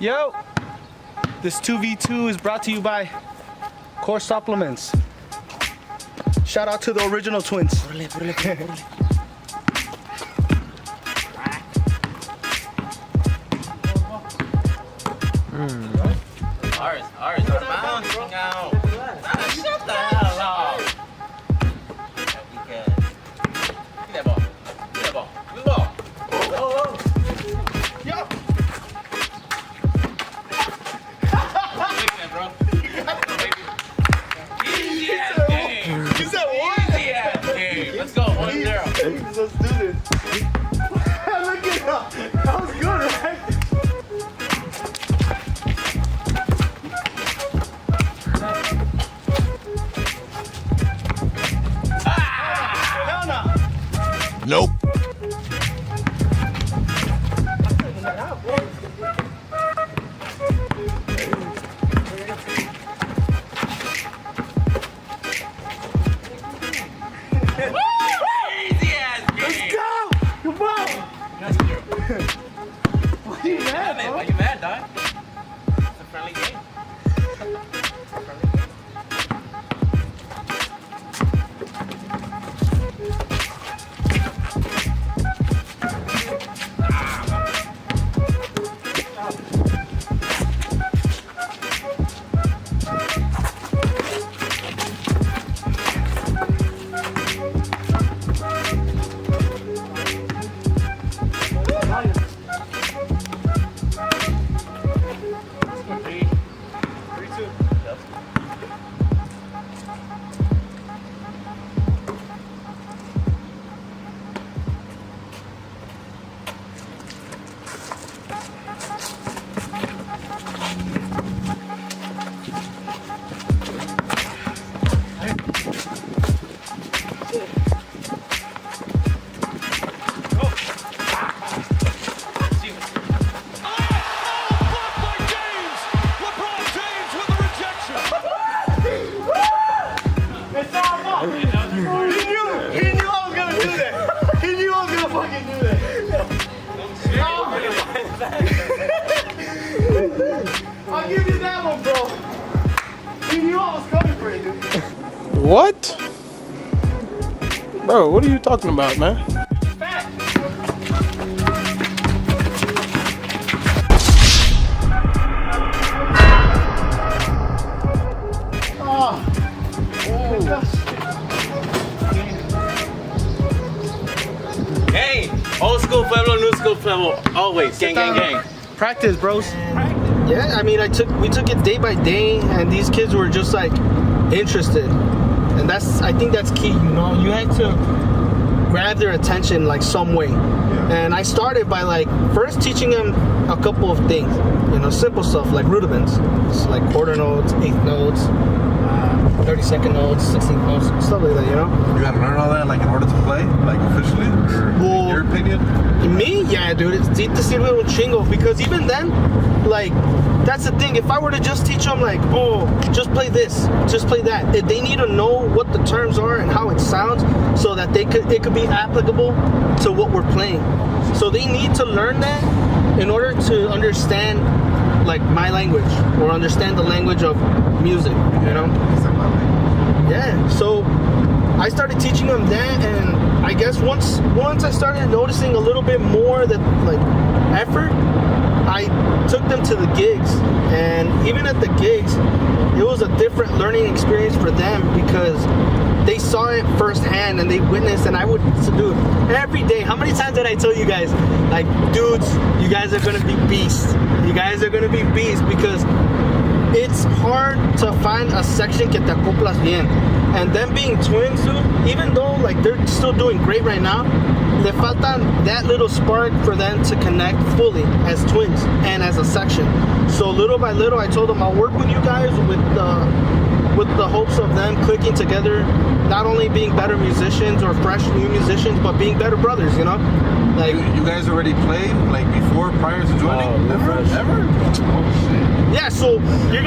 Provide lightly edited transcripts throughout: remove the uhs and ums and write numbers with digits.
Yo, this 2v2 is brought to you by Core Supplements. Shout out to the original twins. Ours, bouncing out. Shut the hell up. You can. Give that ball. Give that ball. Give the ball. Oh. Yo. Bro. Easy ass game. You said what? Easy ass game. Let's go. 1-0. Let's do this. Look at that. That was good, right? Nope. Easy ass game. Let's go! Come on! Why are you mad, bro? Why you mad, dog? It's a friendly game. I'll give you that one, bro. He knew I was coming for it, dude. What? Bro, what are you talking about, man? Fat. Hey, old school Pueblo, new school Pueblo, always. Gang, gang, gang. Practice, bros. Yeah, I mean, we took it day by day, and these kids were just like interested, and I think that's key. You know, you had to grab their attention like some way. And I started by like first teaching them a couple of things, you know, simple stuff like rudiments, it's like quarter notes, eighth notes, 32nd notes, 16th notes, stuff like that, you know. You gotta learn all that like in order to play, like officially, or in your opinion? Me, yeah, dude, it's deep to see with chingo, because even then, like, that's the thing. If I were to just teach them like, oh, just play this, just play that, they need to know what the terms are and how it sounds, so that it could be applicable to what we're playing. So they need to learn that in order to understand like my language, or understand the language of music, you know. Yeah, so I started teaching them that, and I guess once I started noticing a little bit more that like effort, I took them to the gigs. And even at the gigs, it was a different learning experience for them, because they saw it firsthand and they witnessed. And I would do every day. How many times did I tell you guys, like, dudes, you guys are gonna be beasts. You guys are gonna be beasts, because it's hard to find a section que te acoplas bien. And them being twins too, even though like they're still doing great right now, le falta that little spark for them to connect fully as twins and as a section. So little by little, I told them I'll work with you guys with the hopes of them clicking together, not only being better musicians or fresh new musicians, but being better brothers, you know? Like, you guys already played like before, prior to joining? Ever? Oh shit. Yeah, so you're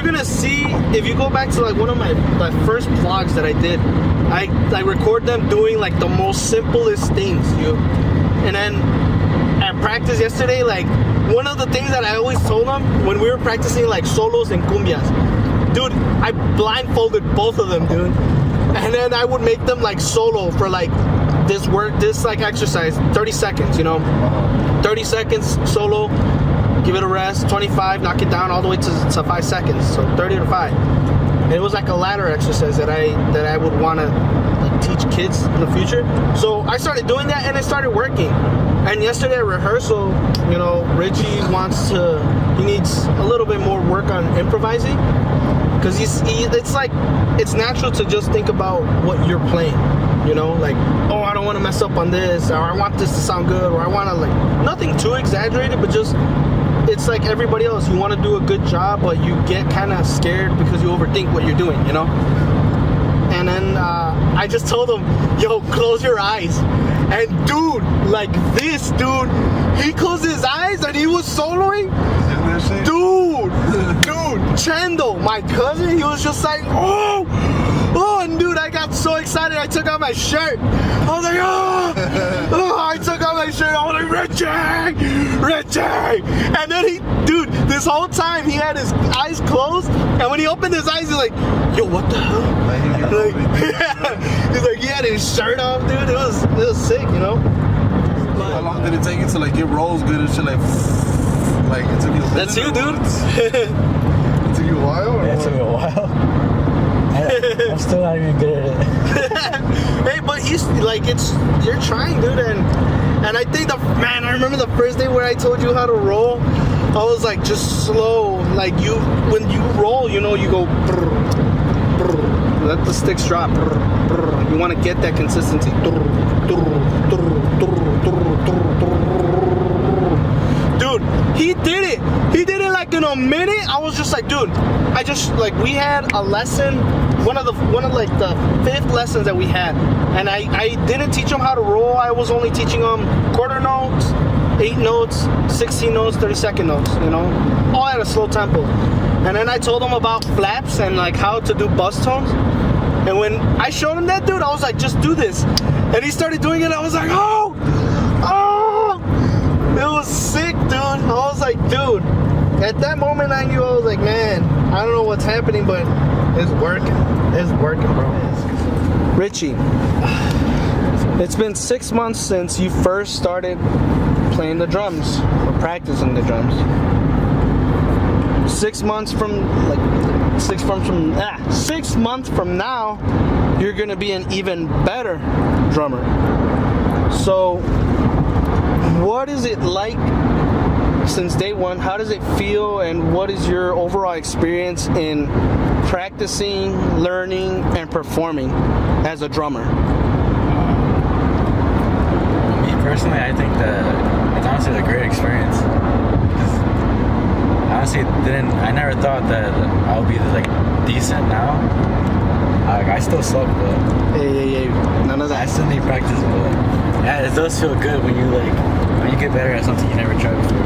gonna see, if you go back to like one of my first vlogs that I did, I record them doing like the most simplest things, and then at practice yesterday, like one of the things that I always told them when we were practicing like solos and cumbias, dude, I blindfolded both of them, dude, and then I would make them like solo for like this like exercise, 30 seconds, you know, 30 seconds solo, give it a rest, 25, knock it down all the way to 5 seconds, so 30 to 5. And it was like a ladder exercise that I would want to like teach kids in the future. So I started doing that and it started working. And yesterday at rehearsal, you know, Richie he needs a little bit more work on improvising, because it's natural to just think about what you're playing, you know, like, oh, I don't want to mess up on this, or I want this to sound good, or I want to, like, nothing too exaggerated, but just, it's like everybody else. You want to do a good job, but you get kind of scared because you overthink what you're doing, you know? And then I just told him, yo, close your eyes. And dude, like this, dude, he closed his eyes and he was soloing. Dude, Chendo, my cousin, he was just like, oh, and dude, I got so excited, I took out my shirt. I was like, I took out my shirt. I was like, Richie. And then this whole time he had his eyes closed, and when he opened his eyes, he's like, yo, what the hell? Like, he's like, he had his shirt off, dude. It was sick, you know. How long did it take you to like get rolls good and shit? Like it took you. That's you, dude. It took you a while. Or Yeah, it took me a while. I'm still not even good at it. Hey, but you're trying, dude, and I think I remember the first day where I told you how to roll. I was like, just slow, like when you roll, you know, you go brr, brr, let the sticks drop. Brr, brr. You want to get that consistency. Dude, he did it. He did it like in a minute. I was just like, dude, we had a lesson, one of the 5th lessons that we had, and I didn't teach him how to roll. I was only teaching him quarter notes, 8 notes, 16 notes, 30-second notes, you know, all at a slow tempo. And then I told him about flaps and like how to do buzz tones. And when I showed him that, dude, I was like, just do this. And he started doing it. I was like, oh, it was sick, dude. I was like, dude, at that moment I knew, I was like, man, I don't know what's happening, but it's working. It's working, bro. Richie, it's been 6 months since you first started playing the drums or practicing the drums. 6 months from now, you're gonna be an even better drummer. So what is it like since day one? How does it feel, and what is your overall experience in practicing, learning, and performing as a drummer? Me personally, I think that it's honestly a great experience. Honestly, I never thought that I would be like decent now. I still suck, but Hey, none of I that. still need practice. But yeah, it does feel good when you get better at something you never tried before.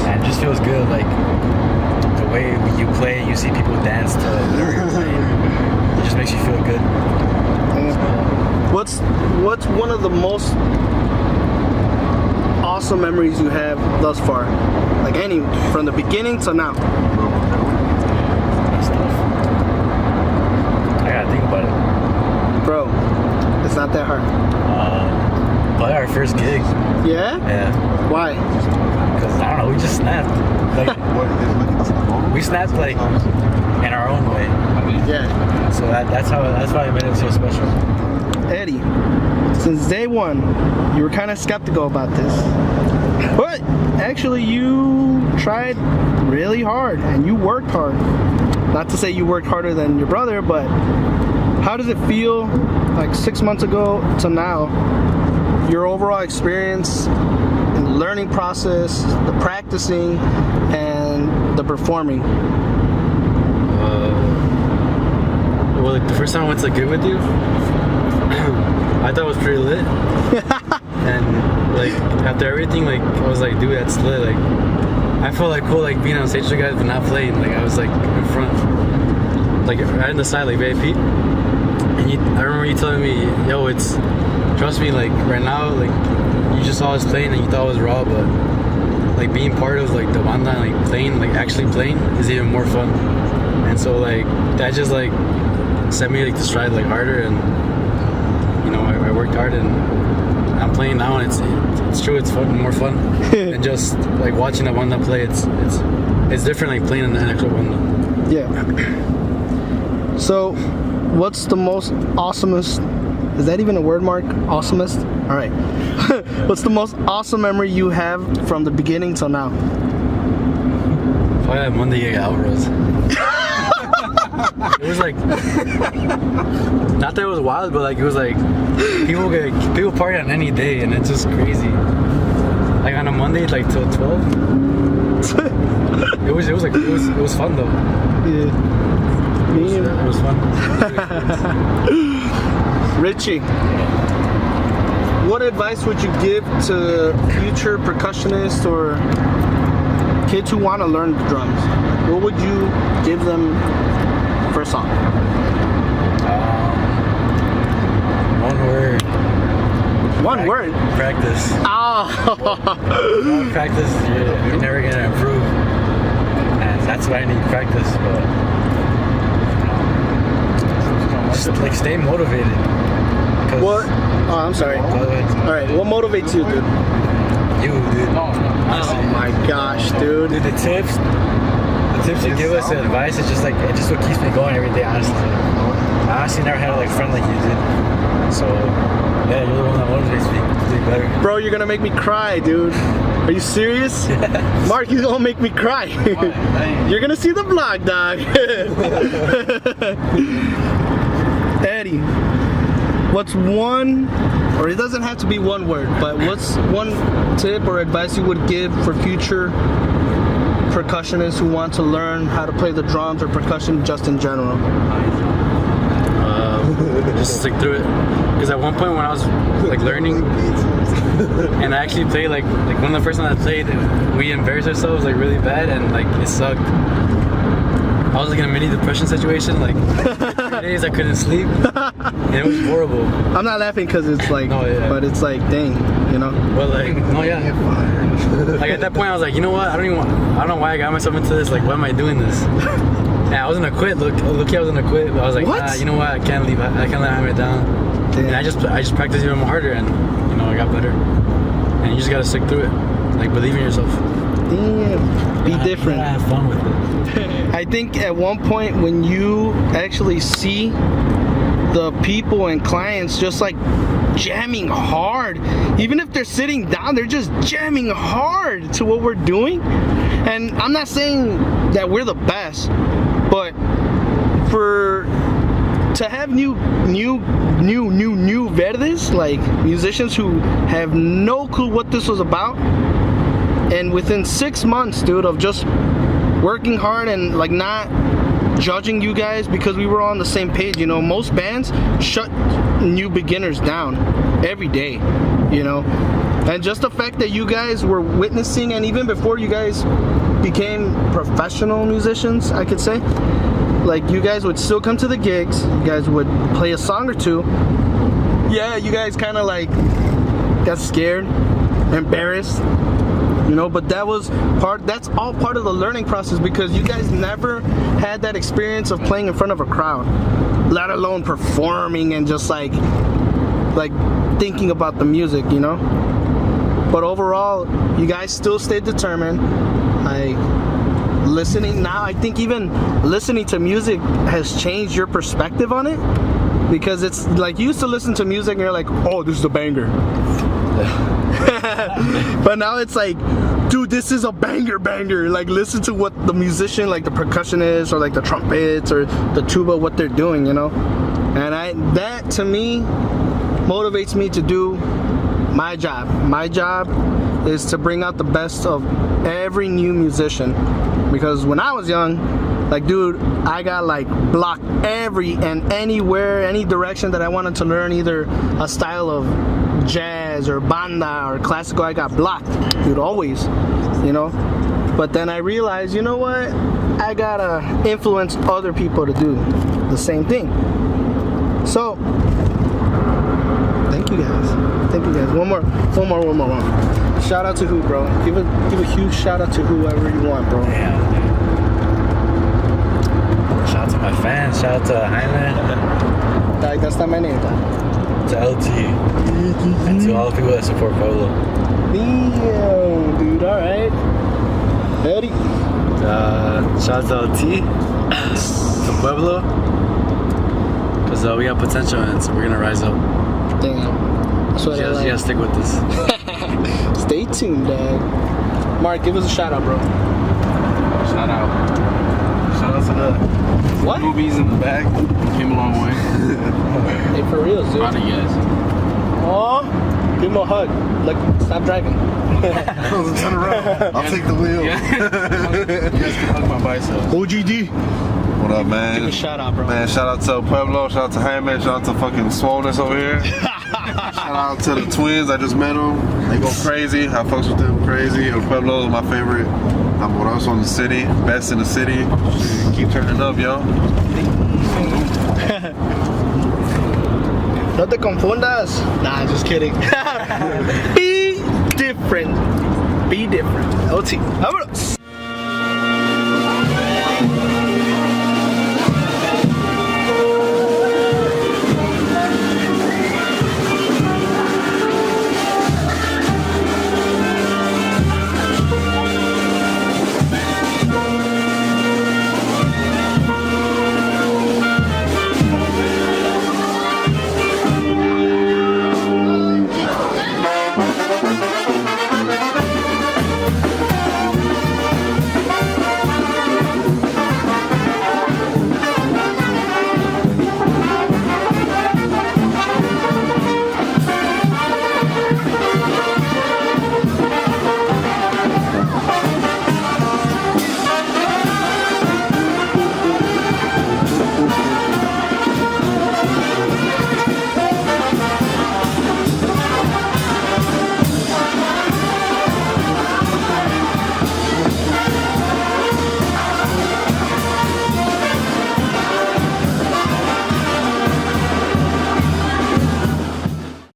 And it just feels good, like the way you play, you see people dance to whatever you're playing. It just makes you feel good. What's one of the most awesome memories you have thus far? Like any, from the beginning to now. That's tough. I gotta think about it. Bro, it's not that hard. Probably our first gig. Yeah? Yeah. Why? Because I don't know, we just snapped. Like we snapped like in our own way. Yeah. So that's why it made it so special. Eddie, since day one, you were kind of skeptical about this. But actually, you tried really hard and you worked hard. Not to say you worked harder than your brother, but how does it feel like 6 months ago to now? Your overall experience in the learning process, the practicing, and the performing. Well, like the first time I went to gig with you, I thought it was pretty lit. And like after everything, like I was like, dude, that's lit. Like I felt like cool, like being on stage with you guys, but not playing. Like I was like in front, like right in the side, like VIP. And I remember you telling me, yo, trust me, like right now, like you just saw us playing and you thought it was raw, but like being part of like the banda, like playing, like actually playing, is even more fun. And so like that just like set me like to strive like harder, and you know I worked hard and I'm playing now, and it's true, it's fun, more fun than just like watching a banda play. It's different like playing in an actual banda. Yeah. So, what's the most awesomest? Is that even a word, Mark? Awesomest? All right. What's the most awesome memory you have from the beginning till now? Probably that Monday gig at Alvarez. It was like, not that it was wild, but like it was like people party on any day, and it's just crazy. Like on a Monday, like till 12. It was fun though. Yeah. It was fun. Richie, what advice would you give to future percussionists or kids who want to learn drums? What would you give them for a song? One word. One word? Practice. Oh. Without practice, you're never gonna improve, and that's why I need practice. But just like stay motivated. What? Oh, I'm sorry. All right, what motivates you, dude? You, dude. Oh my gosh, dude. Dude, the tips you give us, the advice, it's just like, it's just what keeps me going every day, honestly. I honestly never had like a friend like you did. So, yeah, you're the one that motivates me to do better. Bro, you're gonna make me cry, dude. Are you serious? Mark, you're gonna make me cry. You're gonna see the vlog, dog. Eddie, what's one, or it doesn't have to be one word, but what's one tip or advice you would give for future percussionists who want to learn how to play the drums or percussion just in general? Just stick through it. Because at one point when I was like learning, and I actually played like one of the first times I played, we embarrassed ourselves like really bad, and like it sucked. I was like in a mini depression situation, like 3 days I couldn't sleep, and it was horrible. I'm not laughing because it's like, No, yeah. but it's like, dang, you know? But like, no, yeah. Like at that point I was like, you know what? I don't know why I got myself into this. Like, why am I doing this? And I was gonna quit. Look, I was gonna quit. But I was like, What? nah, you know what? I can't leave. I can't let him down. Damn. And I just practiced even more harder, and you know I got better. And you just gotta stick through it. Like, believe in yourself. Damn. Be different. Have fun with it. I think at one point when you actually see the people and clients just like jamming hard, even if they're sitting down, they're just jamming hard to what we're doing. And I'm not saying that we're the best, but to have new verdes, like musicians who have no clue what this was about, and within 6 months, dude, of just working hard and like not judging you guys because we were all on the same page. You know, most bands shut new beginners down every day, you know, and just the fact that you guys were witnessing, and even before you guys became professional musicians, I could say, like you guys would still come to the gigs, you guys would play a song or two. Yeah, you guys kind of like got scared, embarrassed, you know, but that's all part of the learning process, because you guys never had that experience of playing in front of a crowd, let alone performing and just like thinking about the music, you know. But overall, you guys still stayed determined. Listening now, I think even listening to music has changed your perspective on it, because it's like you used to listen to music and you're like, oh, this is a banger. But now it's like, dude, this is a banger. Like, listen to what the musician, like the percussionist or like the trumpets or the tuba, what they're doing, you know. And that to me motivates me to do my job. My job is to bring out the best of every new musician, because when I was young, like, dude, I got like blocked every and anywhere, any direction that I wanted to learn, either a style of jazz or banda or classical, I got blocked, dude, always, you know. But then I realized, you know what, I gotta influence other people to do the same thing. So thank you guys. One more more. One more. Shout out to who, bro? Give a huge shout out to whoever you want, bro. Damn, dude. Shout out to my fans. Shout out to Jaime. Like, that's not my name, though. To LT. And to all the people that support Pueblo. Damn, dude. All right. Eddie. Shout out to LT. To Pueblo. Because we got potential and so we're going to rise up. Damn. That's what I You like. gotta stick with this. Stay tuned, dog. Mark, give us a shout out, bro. Shout out to the What? movies in the back. Came a long way. Hey, for real, dude. Proud of you guys. Oh, give him a hug. Like, stop driving. Turn around. I'll take the wheel. You guys can hug my bicep. OGD. What up, Give a man? shout out, bro. Man, shout out to Pueblo, shout out to Jaime, shout out to fucking Swollenness over here. Shout out to the twins, I just met them. They go crazy, I fucks with them crazy. El Pueblo is my favorite. Amoroso in the city, best in the city. Shit, keep turning up, yo. No te confundas. Nah, just kidding. Be different. Be different. OT. Vámonos.